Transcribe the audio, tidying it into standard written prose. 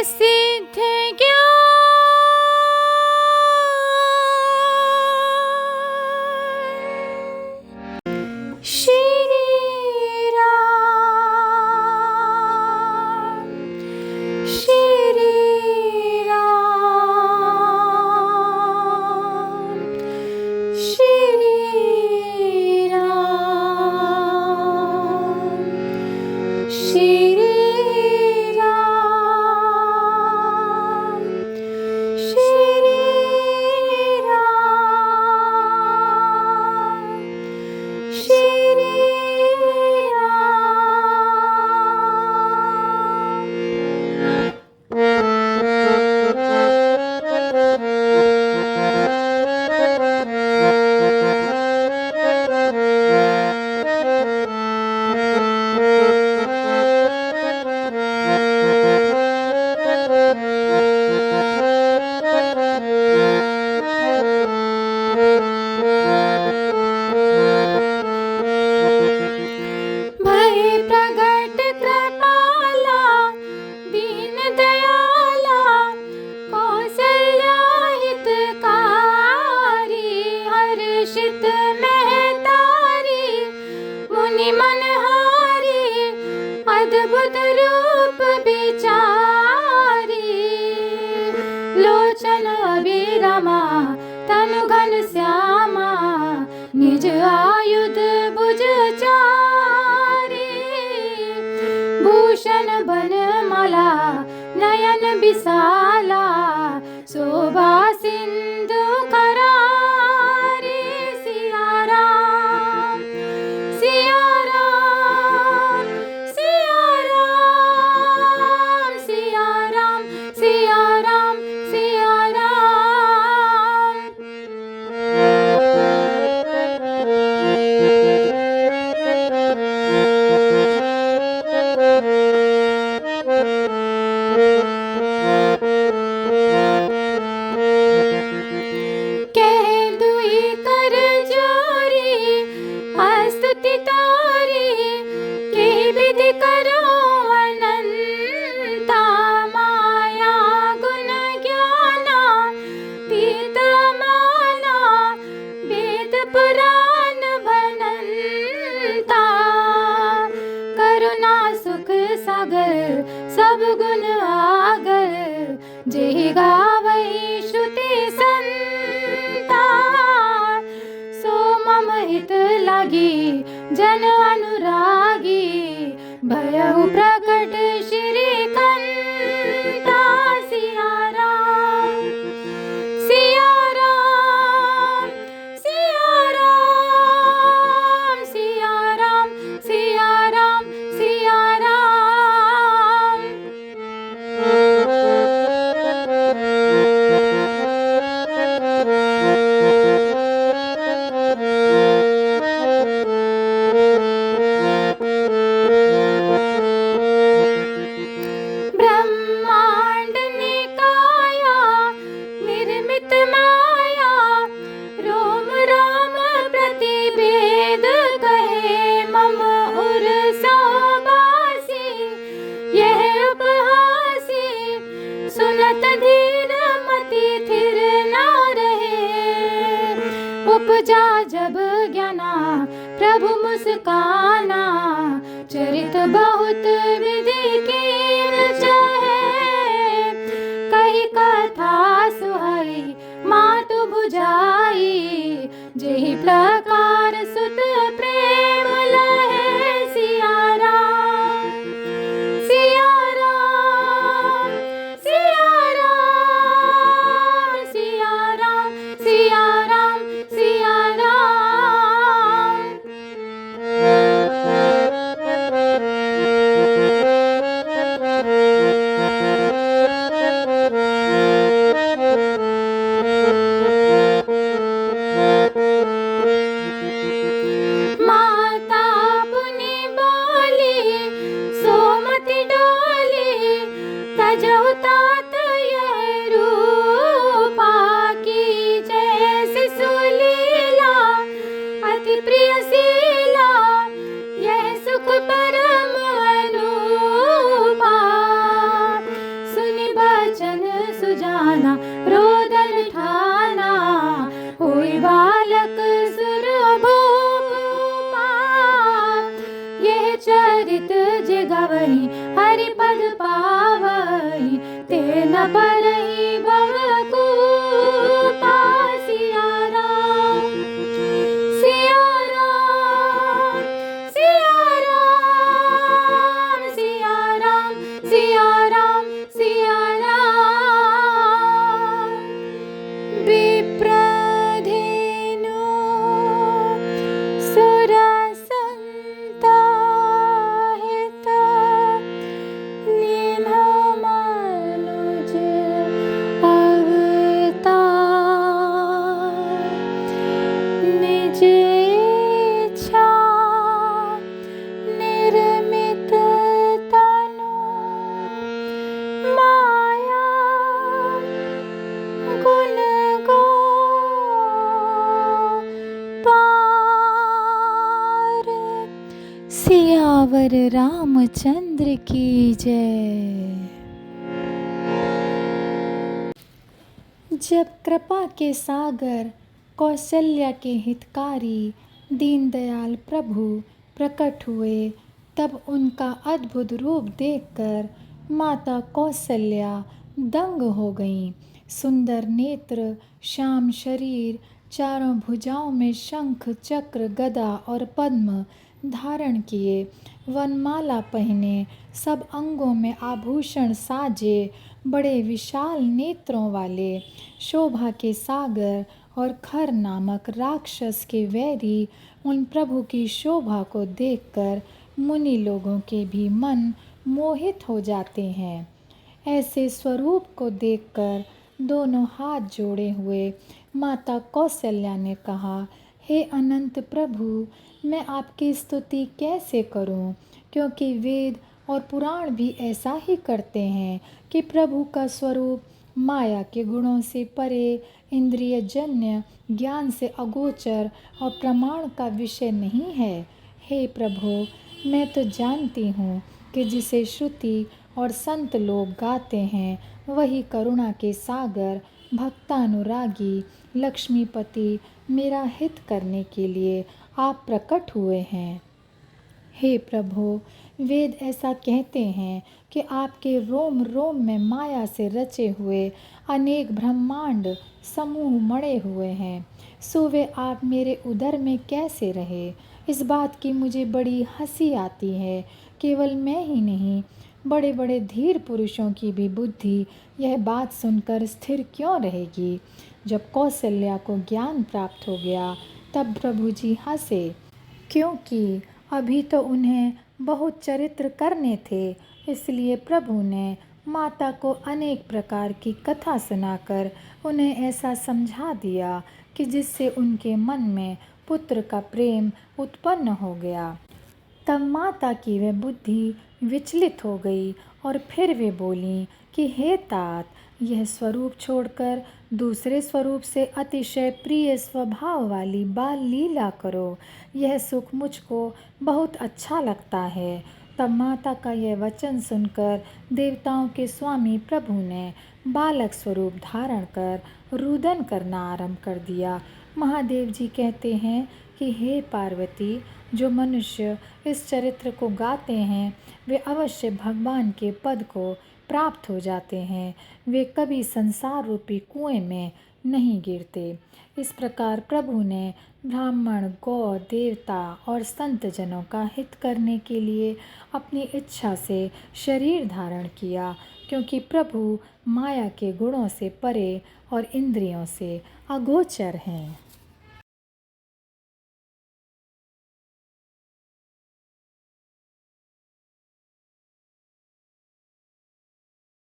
सिद्ध ज्ञान श्री राम श्री राम श्री राम श्री अद्भुत रूप बिचारी लोचन अभिरामा तनु घन श्यामा निज आयुध भुज चारी भूषण बनमाला नयन विशाला शोभा सिंधु करारी सिया राम सिया राम सिया राम सिया राम सिया राम सिया राम कह दुई कर जोरी स्तुति तारी के विधि करो अनंता माया गुण ज्ञाना तीत माना वेद पुराण बनंता करुणा सुख सागर सब गुण आगर जेहि गावै श्रुति संता सो मम हित लागी जन अनुरागी भयउ प्रकट श्री कंता सिया राम सिया राम सिया राम सिया राम सिया राम सिया राम ब्रह्मांड निकाया निर्मित माया रोम राम प्रतिवेद कहे मम उर सौबासी यह उपहासी सुनत धीर मति थिर ना रहे उपजा जब ज्ञाना प्रभु मुस्काना चरित बहुत विधि कीन चाहे कही कथा सुहाई मातु बुझाई जेहि प्रकार सुत प्रेम लहे सिया राम सिया राम सिया राम सिया राम सिया राम सिया राम माता पुनि बोली सोमति डोली तजहु तात यह रूपा की जैसी सुलीला अति प्रिय शीला यह सुख परम अनूपा सुनि बरही भव को सिया राम सिया राम सिया राम सिया राम सिया राम सिया राम विप्रधेनु सुरसंताहित लीनमनुज अवतार निज इच्छा निर्मित तनु माया गुण गोपार। सियावर रामचंद्र की जय। जब कृपा के सागर कौशल्या के हितकारी दीनदयाल प्रभु प्रकट हुए, तब उनका अद्भुत रूप देखकर माता कौशल्या दंग हो गईं। सुंदर नेत्र, श्याम शरीर, चारों भुजाओं में शंख चक्र गदा और पद्म धारण किए, वनमाला पहने, सब अंगों में आभूषण साजे, बड़े विशाल नेत्रों वाले, शोभा के सागर और खर नामक राक्षस के वैरी उन प्रभु की शोभा को देखकर मुनि लोगों के भी मन मोहित हो जाते हैं। ऐसे स्वरूप को देखकर दोनों हाथ जोड़े हुए माता कौशल्या ने कहा, हे अनंत प्रभु, मैं आपकी स्तुति कैसे करूं? क्योंकि वेद और पुराण भी ऐसा ही करते हैं कि प्रभु का स्वरूप माया के गुणों से परे, इंद्रिय जन्य, ज्ञान से अगोचर और प्रमाण का विषय नहीं है। हे प्रभु, मैं तो जानती हूँ कि जिसे श्रुति और संत लोग गाते हैं, वही करुणा के सागर, भक्तानुरागी, लक्ष्मीपति, मेरा हित करने के लिए आप प्रकट हुए हैं। हे प्रभु, वेद ऐसा कहते हैं कि आपके रोम रोम में माया से रचे हुए अनेक ब्रह्मांड समूह मड़े हुए हैं। सो वे आप मेरे उदर में कैसे रहे? इस बात की मुझे बड़ी हंसी आती है। केवल मैं ही नहीं, बड़े बड़े धीर पुरुषों की भी बुद्धि यह बात सुनकर स्थिर क्यों रहेगी? जब कौशल्या को ज्ञान प्राप्त हो गया, तब प्रभु जी हंसे, क्योंकि अभी तो उन्हें बहुत चरित्र करने थे। इसलिए प्रभु ने माता को अनेक प्रकार की कथा सुनाकर उन्हें ऐसा समझा दिया कि जिससे उनके मन में पुत्र का प्रेम उत्पन्न हो गया। तब माता की वह बुद्धि विचलित हो गई और फिर वे बोलीं कि हे तात, यह स्वरूप छोड़कर दूसरे स्वरूप से अतिशय प्रिय स्वभाव वाली बाल लीला करो। यह सुख मुझको बहुत अच्छा लगता है। तब माता का यह वचन सुनकर देवताओं के स्वामी प्रभु ने बालक स्वरूप धारण कर रुदन करना आरंभ कर दिया। महादेव जी कहते हैं कि हे पार्वती, जो मनुष्य इस चरित्र को गाते हैं, वे अवश्य भगवान के पद को प्राप्त हो जाते हैं। वे कभी संसार रूपी कुएं में नहीं गिरते। इस प्रकार प्रभु ने ब्राह्मण, गौ, देवता और संत जनों का हित करने के लिए अपनी इच्छा से शरीर धारण किया, क्योंकि प्रभु माया के गुणों से परे और इंद्रियों से अगोचर हैं।